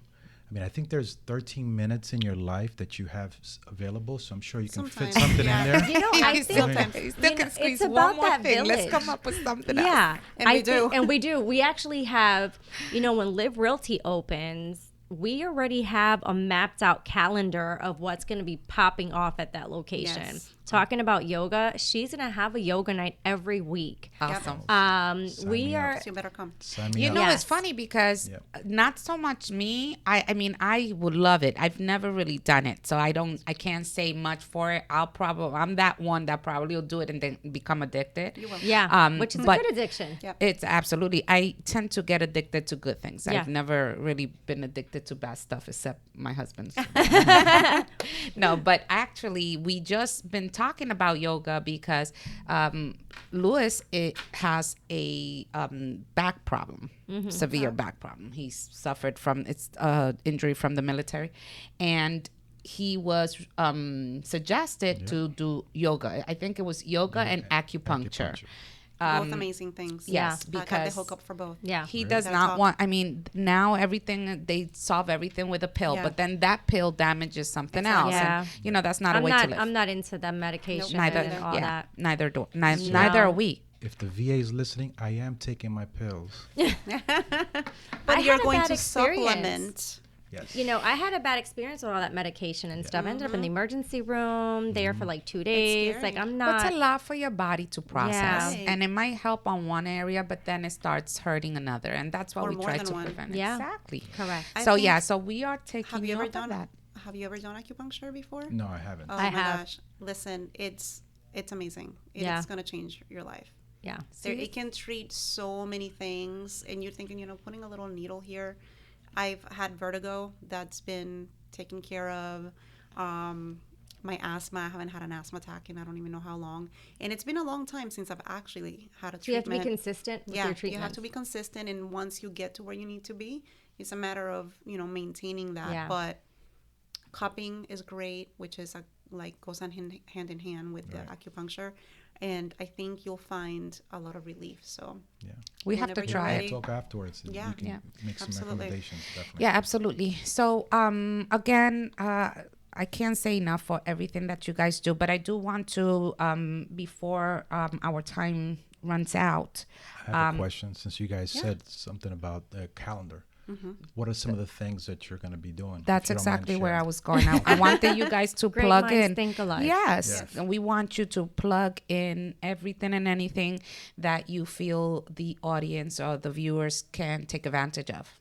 I mean, I think there's 13 minutes in your life that you have available, so I'm sure you can fit Sometimes, something yeah. in there. You know, I You think still you can know, squeeze it's one about more that thing. Let's village. come up with something else. Yeah, And we do. And we do. We actually have, when Live Realty opens, we already have a mapped out calendar of what's going to be popping off at that location. Yes. Talking about yoga, she's going to have a yoga night every week. Awesome. Sign We me up. are. So you better come. Sign me You up. know, Yes. it's funny because Yep. not so much me. I mean, I would love it. I've never really done it, so I can't say much for it. I'm that one that probably will do it and then become addicted. You will. Yeah, which is a but- good addiction. Yep. It's absolutely. I tend to get addicted to good things. Yeah. I've never really been addicted to bad stuff except my husband's. No, but actually, we just been talking about yoga because Louis has a back problem, severe back problem. He's suffered from injury from the military, and he was suggested to do yoga. I think it was yoga and acupuncture. Both amazing things. Yes, I got the because hookup for both. Yeah. he does Gotta not talk. want. I mean, now everything they solve everything with a pill, Yeah. but then that pill damages something Exactly. else. Yeah. And, that's not a way to live. I'm not into the medication neither. and all Yeah. that. Neither do. Neither are we. If the VA is listening, I am taking my pills. But I you're had a going bad to experience. supplement. Yes. I had a bad experience with all that medication and stuff. I ended up in the emergency room there for like 2 days. scary. Like I'm But it's not. a lot for your body to process, Right. and it might help on one area, but then it starts hurting another, and that's why Or we more try than to one. prevent. Yeah. Exactly. Correct. I So think- yeah, so we are taking Have you ever note of done that. Have you ever done acupuncture before? No, I haven't. Oh I my have. gosh! Listen, it's amazing. Yeah. It's gonna change your life. Yeah. It can treat so many things, and you're thinking, putting a little needle here. I've had vertigo that's been taken care of. My asthma, I haven't had an asthma attack in I don't even know how long. And it's been a long time since I've actually had a treatment. You have to be consistent with your treatment. You have to be consistent. And once you get to where you need to be, it's a matter of, maintaining that. Yeah. But cupping is great, which is goes hand in hand with the acupuncture. And I think you'll find a lot of relief. So we have to try it. Talk afterwards. And you can make some recommendations. Definitely. Yeah, absolutely. So again, I can't say enough for everything that you guys do, but I do want to, before our time runs out. I have a question, since you guys said something about the calendar. What are some of the things that you're going to be doing? That's exactly where I was going. I wanted you guys to Great plug minds in. think alike. Yes. And we want you to plug in everything and anything that you feel the audience or the viewers can take advantage of.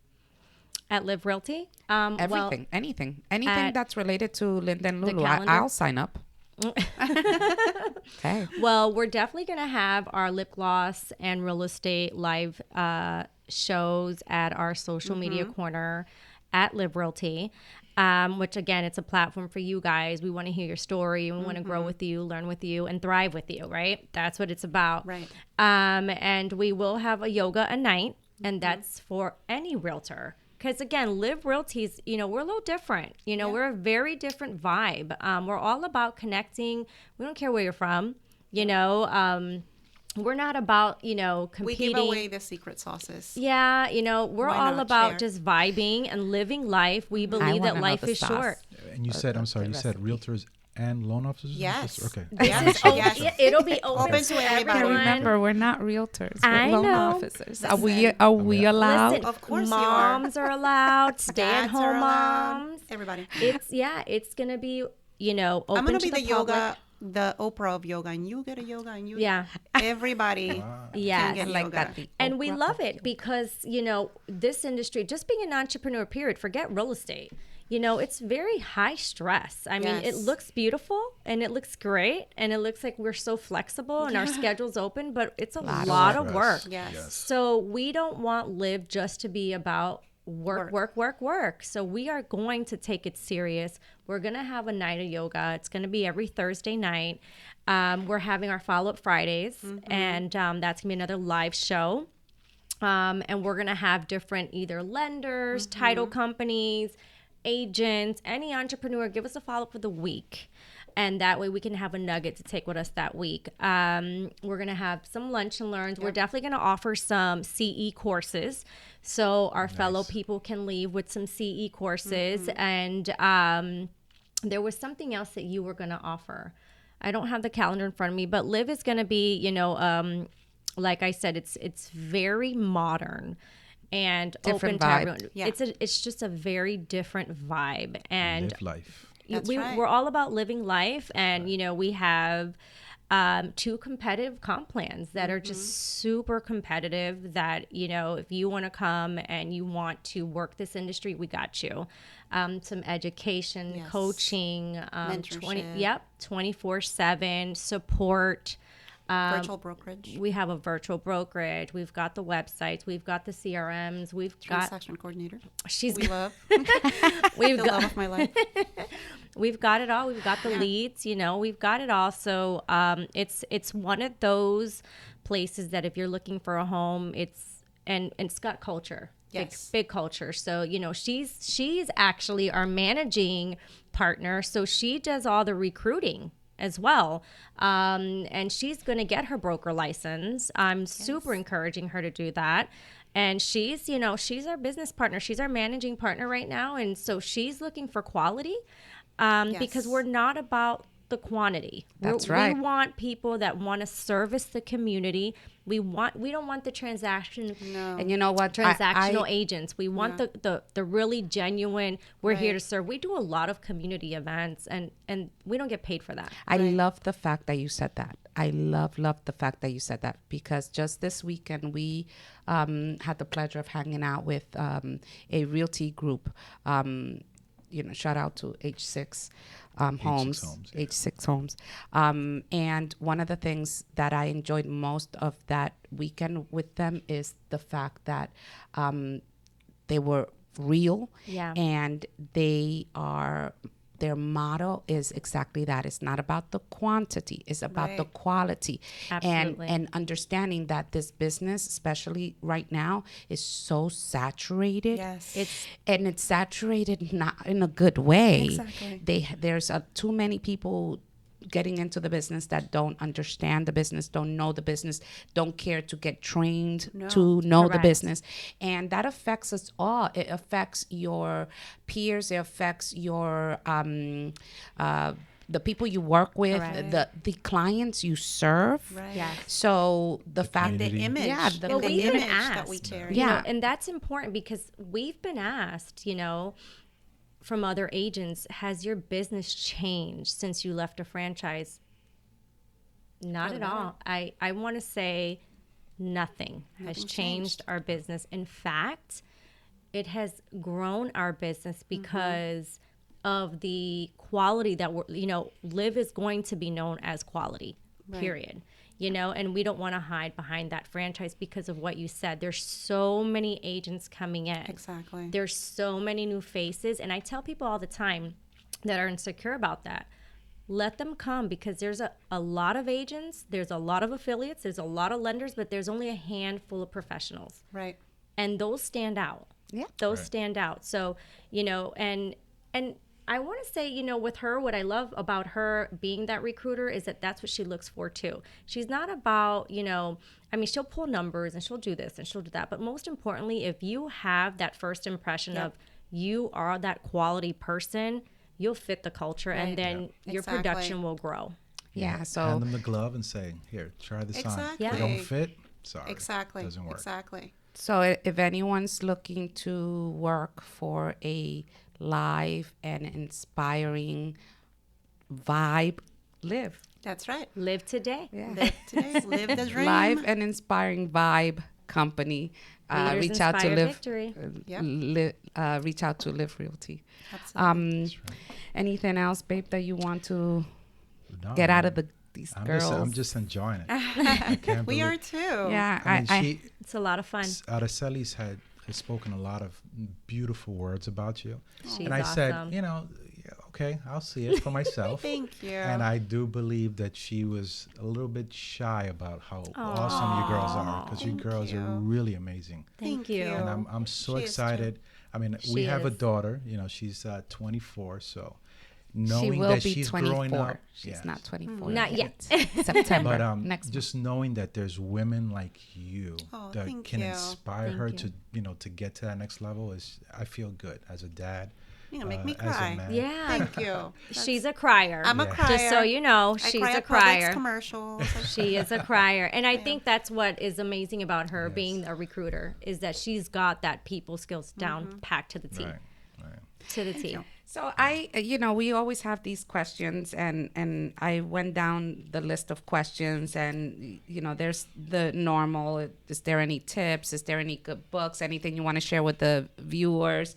At Live Realty? Everything, anything that's related to Linda and Lulu. calendar? I'll sign up. Okay. Well, we're definitely going to have our lip gloss and real estate live shows at our social media corner at Live Realty, which again, it's a platform for you guys. We want to hear your story. We want to grow with you, learn with you, and thrive with you, right? That's what it's about. Right. And we will have a yoga a night, and that's for any realtor. Because again, Live Realty's, we're a little different. We're a very different vibe. We're all about connecting. We don't care where you're from. We're not about, competing. We give away the secret sauces. Yeah, we're Why all not about share? just vibing and living life. We believe that wanna know life the is sauce. short. And you said, I'm sorry, you said realtors and loan officers? Yes. Okay. Yes. It'll be open, Open to to everybody. everyone. Remember, we're not realtors. We're I loan know. officers. Are we allowed? Listen, Of course you moms are allowed, Dads are stay-at-home allowed. moms. Everybody. It's gonna be, open I'm gonna to be the public. yoga, the Oprah of yoga, and you get a yoga, and you. Yeah. Everybody. Yes. Can get Like yoga. that. The And we Oprah love of it because, this industry, just being an entrepreneur, period, forget real estate. It's very high stress. I mean, it Yes. looks beautiful and it looks great and it looks like we're so flexible and our schedule's open, but it's a lot of work. Yes. So we don't want Live just to be about work. So we are going to take it serious. We're going to have a night of yoga. It's going to be every Thursday night. We're having our follow-up Fridays, and that's going to be another live show. And we're going to have different either lenders, title companies, agents, any entrepreneur, give us a follow-up for the week. And that way we can have a nugget to take with us that week. We're going to have some lunch and learns. We're definitely going to offer some CE courses. So our fellow people can leave with some CE courses. And there was something else that you were going to offer. I don't have the calendar in front of me, but Live is going to be, like I said, it's very modern and Different open vibe. to everyone. Yeah. It's just a very different vibe. And Live life. That's right. we're all about living life, and we have 2 competitive comp plans that are just super competitive. That if you want to come and you want to work this industry, we got you. Some education, Yes. coaching, Mentorship. 24/7 support. Virtual brokerage. We have a virtual brokerage. We've got the websites. We've got the CRMs. We've got. Transaction coordinator. She's We love. We've The got. love of my life. We've got it all. We've got the leads, we've got it all. So it's one of those places that if you're looking for a home, it's got culture. Yes. Big culture. So, she's actually our managing partner. So she does all the recruiting as well. And she's going to get her broker license. I'm super encouraging her to do that. And she's our business partner. She's our managing partner right now. And so she's looking for quality. Because we're not about the quantity. That's right. We want people that want to service the community. We don't want the transaction. No. And you know what? Transactional agents. We want the really genuine. We're here Right. to serve. We do a lot of community events, and we don't get paid for that. I love the fact that you said that. I love the fact that you said that, because just this weekend we had the pleasure of hanging out with a realty group. shout out to H6 H6 Homes, Homes, yeah. H6 Homes. And one of the things that I enjoyed most of that weekend with them is the fact that they were real, and their motto is exactly that. It's not about the quantity, it's about the quality. Absolutely. And understanding that this business, especially right now, is so saturated. Yes. It's saturated not in a good way. Exactly. There's too many people getting into the business that don't understand the business, don't know the business, don't care to get trained to know the business. And that affects us all. It affects your peers, it affects your the people you work with, the clients you serve. Yes. So the fact And the image, the and the we've been image that we asked, carry. you know, and that's important because we've been asked, from other agents, has your business changed since you left a franchise? Not at all. I want to say nothing has changed our business. In fact, it has grown our business because of the quality that LIV is going to be known as quality, period. And we don't want to hide behind that franchise because of what you said. There's so many agents coming in. Exactly. There's so many new faces. And I tell people all the time that are insecure about that, let them come, because there's a lot of agents, there's a lot of affiliates, there's a lot of lenders, but there's only a handful of professionals. Right. And those stand out. Yeah. Those stand out. So, and I want to say, with her, what I love about her being that recruiter is that that's what she looks for too. She's not about, she'll pull numbers and she'll do this and she'll do that. But most importantly, if you have that first impression of you are that quality person, you'll fit the culture, and then your production will grow. Yeah. So hand them the glove and say, "Here, try this on. If it don't fit, sorry, Exactly. doesn't work." Exactly. So if anyone's looking to work for a live and inspiring vibe, live. That's right. Live today. Yeah. Live today. Live the dream. Live and inspiring vibe company. Leaders Reach out to inspire Live. victory. Reach out to Live Realty. Absolutely. That's right. Anything else, babe, that you want to No, get out of man. these I'm girls? just enjoying it. I can't We believe. are too. Yeah, I mean, It's a lot of fun. Araceli's has spoken a lot of beautiful words about you. She's And I awesome. said, yeah, okay, I'll see it for myself. Thank you. And I do believe that she was a little bit shy about how awesome you girls are, because you Thank girls you. are really amazing. Thank you. And I'm so She is too. excited. I mean, we She have a is. daughter. She's 24, so she knowing will that be she's 24. growing up. She's yes. not 24. Not yet. September. But next just knowing that there's women like you Oh, that thank can you. inspire Thank her you. to get to that next level I feel good as a dad. You're gonna make me as a cry. man. Yeah. Thank you. She's a crier. I'm a Yeah. crier. Just so you know, I she's cry a at Publix crier. commercials. She is a crier. And I think that's what is amazing about her Yes. being a recruiter, is that she's got that people skills down packed to the T. Right. To the T. So we always have these questions, and I went down the list of questions, and there's the normal. Is there any tips? Is there any good books? Anything you want to share with the viewers?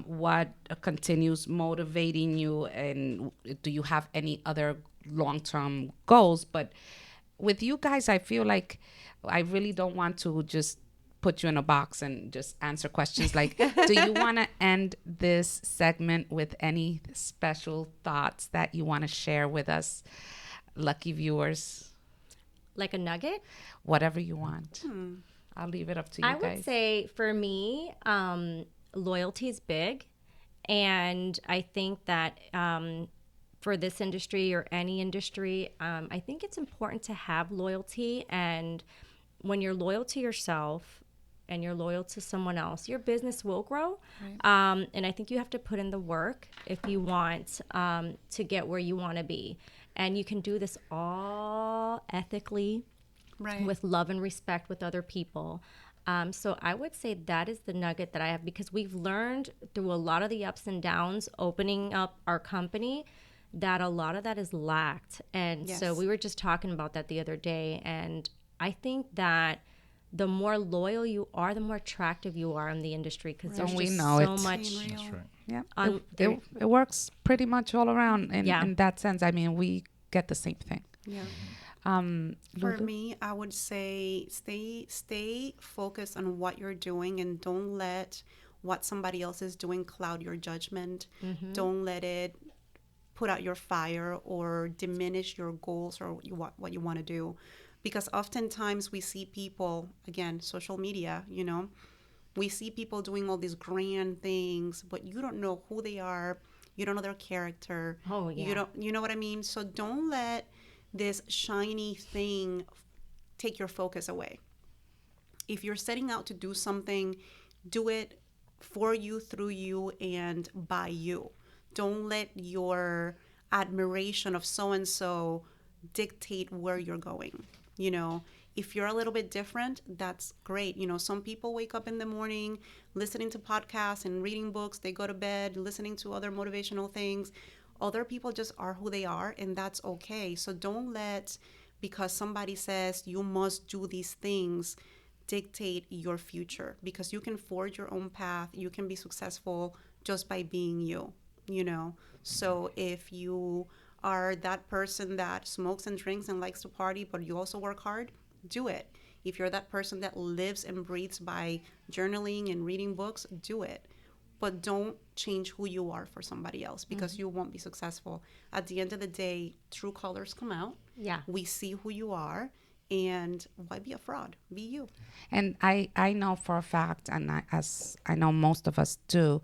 What continues motivating you, and do you have any other long-term goals? But with you guys, I feel like I really don't want to just put you in a box and just answer questions. Like, do you want to end this segment with any special thoughts that you want to share with us, lucky viewers? Like a nugget? Whatever you want. I'll leave it up to you I guys. would say for me, loyalty is big. And I think that for this industry or any industry, I think it's important to have loyalty. And when you're loyal to yourself and you're loyal to someone else, your business will grow. Right. And I think you have to put in the work if you want to get where you want to be. And you can do this all ethically, Right. with love and respect with other people. So I would say that is the nugget that I have, because we've learned through a lot of the ups and downs opening up our company that a lot of that is lacked. And Yes. so we were just talking about that the other day. And I think that the more loyal you are, the more attractive you are in the industry, because there's Don't we just know so it? much Being real. That's right. Yeah, On it works pretty much all around Yeah. in that sense. I mean, we get the same thing. Yeah. For Lulu? me, I would say stay focused on what you're doing and don't let what somebody else is doing cloud your judgment. Don't let it put out your fire or diminish your goals or what you want to do. Because oftentimes we see people, again, social media, we see people doing all these grand things, but you don't know who they are. You don't know their character. Oh, yeah. You know what I mean? So don't let this shiny thing take your focus away. If you're setting out to do something, do it for you, through you, and by you. Don't let your admiration of so-and-so dictate where you're going. If you're a little bit different, that's great. Some people wake up in the morning listening to podcasts and reading books. They go to bed listening to other motivational things. Other people just are who they are, and that's okay. So don't let, because somebody says you must do these things, dictate your future, because you can forge your own path. You can be successful just by being you, So if you are that person that smokes and drinks and likes to party, but you also work hard, do it. If you're that person that lives and breathes by journaling and reading books, do it. But don't change who you are for somebody else, because you won't be successful. At the end of the day, true colors come out. Yeah. We see who you are, and why be a fraud? Be you. And I know for a fact, and as I know most of us do,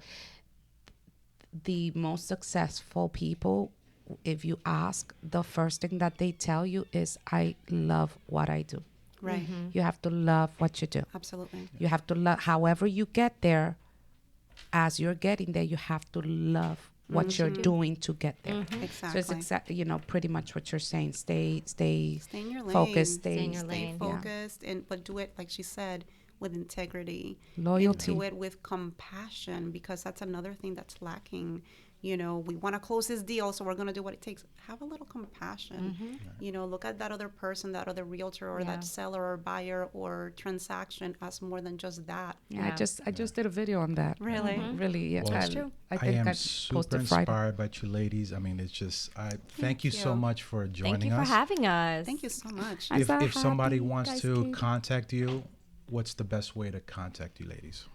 the most successful people, if you ask, the first thing that they tell you is, I love what I do. Right. You have to love what you do. Absolutely. You have to love, however you get there, as you're getting there, you have to love what you're doing to get there. Exactly. So it's pretty much what you're saying. Stay in your lane. focused. Stay in your Stay lane. focused, but do it, like she said, with integrity. Loyalty. And do it with compassion, because that's another thing that's lacking. We want to close this deal, so we're going to do what it takes. Have a little compassion. Look at that other person, that other realtor, or that seller or buyer or transaction as more than just that. Yeah, I just did a video on that. Really? Really, yeah. Well, That's true. I I think am I super posted Friday. inspired by you ladies. I mean, it's just, thank you so you. much for joining us. Thank you for having us. Thank you so much. I'm If, so if somebody happy you wants guys to came. contact you, what's the best way to contact you, ladies?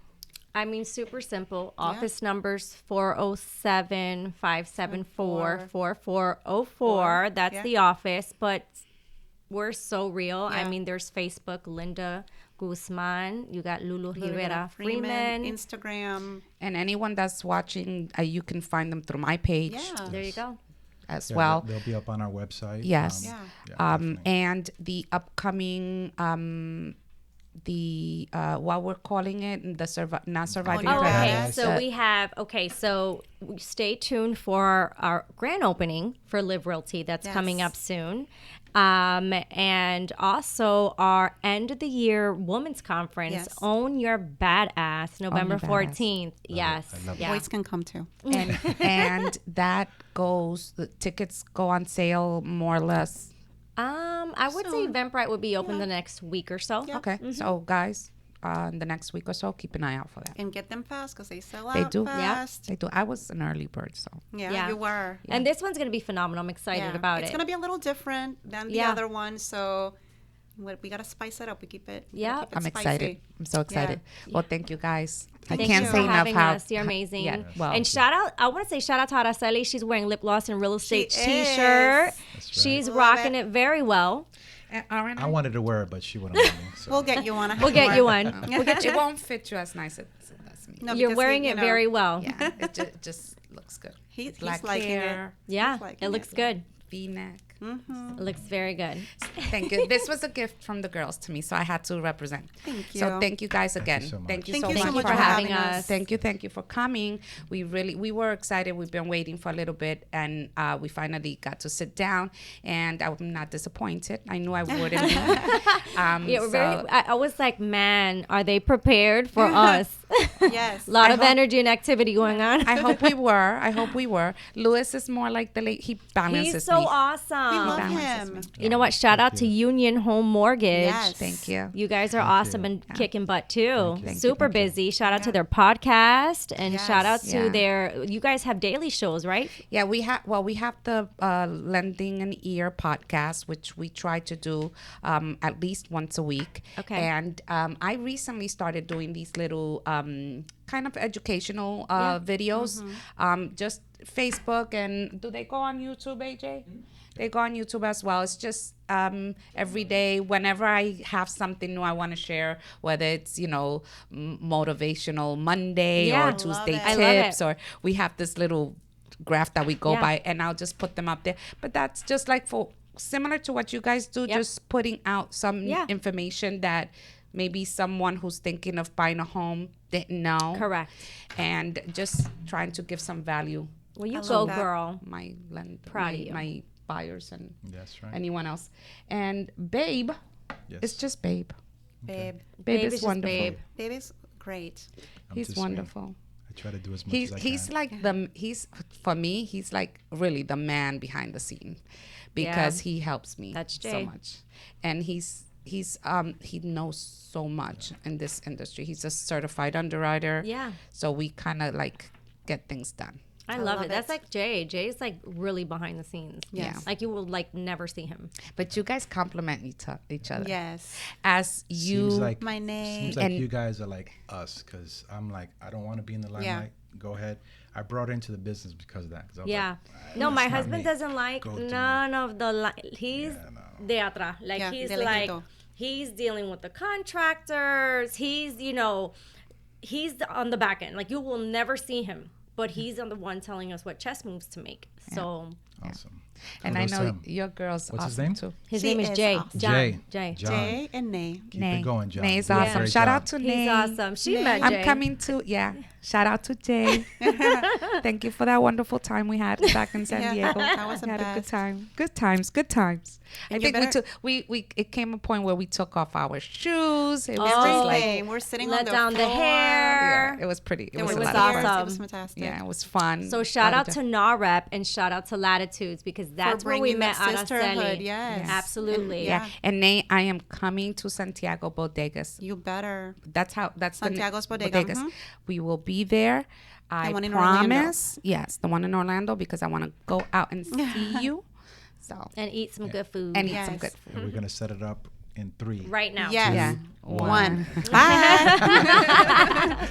I mean, super simple. Office numbers 407-574-4404. That's the office, but we're so real. I mean, there's Facebook, Linda Guzman. You got Lulu Rivera Freeman. Instagram. And anyone that's watching, you can find them through my page Yeah. There you go. as Yeah, well. they'll be up on our website. Yes. Yeah. Definitely. And the upcoming, what we're calling it, the not surviving. Oh, Oh, Yeah. okay. Yes. So we have, stay tuned for our grand opening for Live Realty that's coming Yes. up soon. And also our end of the year women's conference, Yes. Own Your Badass, November Your Badass. 14th. Yes. I love it. Yeah. Boys can come too. and that goes, the tickets go on sale more or less. I would say Eventbrite would be open the next week or so. Yeah. Okay. So guys, in the next week or so, keep an eye out for that. And get them fast, because they sell out They do. fast. They do. I was an early bird, so. Yeah, you were. And this one's going to be phenomenal. I'm excited about It's it. going to be a little different than the other one, so we got to spice it up. We keep it. Yeah. I'm excited. I'm so excited. Well, thank you guys. I Thank can't you say for enough having how us. You're amazing. Yeah, well, and I want to say shout out to Araceli. She's wearing lip gloss and real estate She t-shirt. is. That's right. She's Love rocking it. it very well. Aaron, I wanted to wear it, but she wouldn't let me. So. We'll get you one. We'll get you one. it won't fit you as nice as it does me. No, You're because wearing he, it very well. Yeah, it just looks good. He's Black liking hair, Yeah, He's liking it looks it. good. V-neck. It looks very good. Thank you. This was a gift from the girls to me, so I had to represent. Thank So you. thank you guys again. so much. Thank you Thank so you so much much for having us. Thank you for coming. We were excited. We've been waiting for a little bit, and we finally got to sit down. And I'm not disappointed. I knew I wouldn't be. Yeah, we're very. I was like, man, are they prepared for us? Yes. A lot I of hope- energy and activity going on. I hope we were. I hope we were. Lewis is more like the late. He balances He's so me. awesome. We love balances him. me. You know what? Shout out to Union Home Mortgage. Yes. Thank you. You guys are awesome and kicking butt too. Thank you. Super Thank you. busy. Shout out to their podcast and Yes. shout out to Yeah. their. You guys have daily shows, right? Yeah, we have. Well, we have the Lending an Ear podcast, which we try to do at least once a week. Okay. And I recently started doing these little kind of educational videos, just Facebook, and do they go on YouTube, AJ? They go on YouTube as well. It's just every day, whenever I have something new I want to share, whether it's, motivational Monday Yeah. I or love Tuesday it. I love it. tips, or we have this little graph that we go Yeah. by, and I'll just put them up there. But that's just like for similar to what you guys do, Yep. just putting out some Yeah. information that maybe someone who's thinking of buying a home didn't know. Correct. And just trying to give some value. Well, you I go, love that. girl. Proud of you. My buyers and That's right. anyone else. And Babe, Yes. it's just Babe. Babe. Babe is is just wonderful. Babe. Babe is great. I'm He's too sweet. wonderful. I try to do as much He's as I he's can. like for me, he's like really the man behind the scene, because he helps me That's so Jay. much. And he knows so much in this industry. He's a certified underwriter. Yeah. So we kind of like get things done. I love it. That's like Jay. Jay's like really behind the scenes. Yes. Like you will like never see him. But you guys complement each other. Yes. As you Seems like My name. Seems like And- you guys are like us, because I'm like, I don't want to be in the limelight. Go ahead. I brought her into the business because of that. 'cause I was Yeah. like, No, that's my not husband me. doesn't like Go do none of the he's Yeah, no. de atrás. Like Yeah, he's de like lejito. he's dealing with the contractors. He's he's on the back end. Like you will never see him, but he's on the one telling us what chess moves to make. So Awesome. and I Kudos to know him. your girl's What's his awesome name? too. his She name is is Jay. awesome. John. Jay. Jay. Jay and Nay. Keep Nay. it going, John. Nay is You did a awesome. great Shout job. out to He's Nay. awesome. She met I'm Jay. coming to shout out to Jay. Thank you for that wonderful time we had back in San Yeah, Diego. that was We the had a good best. time. Good times. Good times. I And you think we better- took we it came a point where we took off our shoes. It was just like Everything. We're sitting Let on the down the floor. hair. it was pretty. It There was were a was lot of tears. fun. awesome. It was fantastic. Yeah, it was fun. So shout Lot out of to NAHREP and shout out to Latitudes because that's where we bringing met that sisterhood, Araceli. yes. Absolutely. yeah. And Nate, I am coming to Santiago Bodegas. You better. That's Santiago's the Bodega, bodegas. mhm. We will be there. I one in Orlando. promise. Yes, the one in Orlando, because I want to go out and see you. So And eat some good food. and eat some Yes. good food. And we're going to set it up in 3. right now. Yes. Yeah. One. Bye.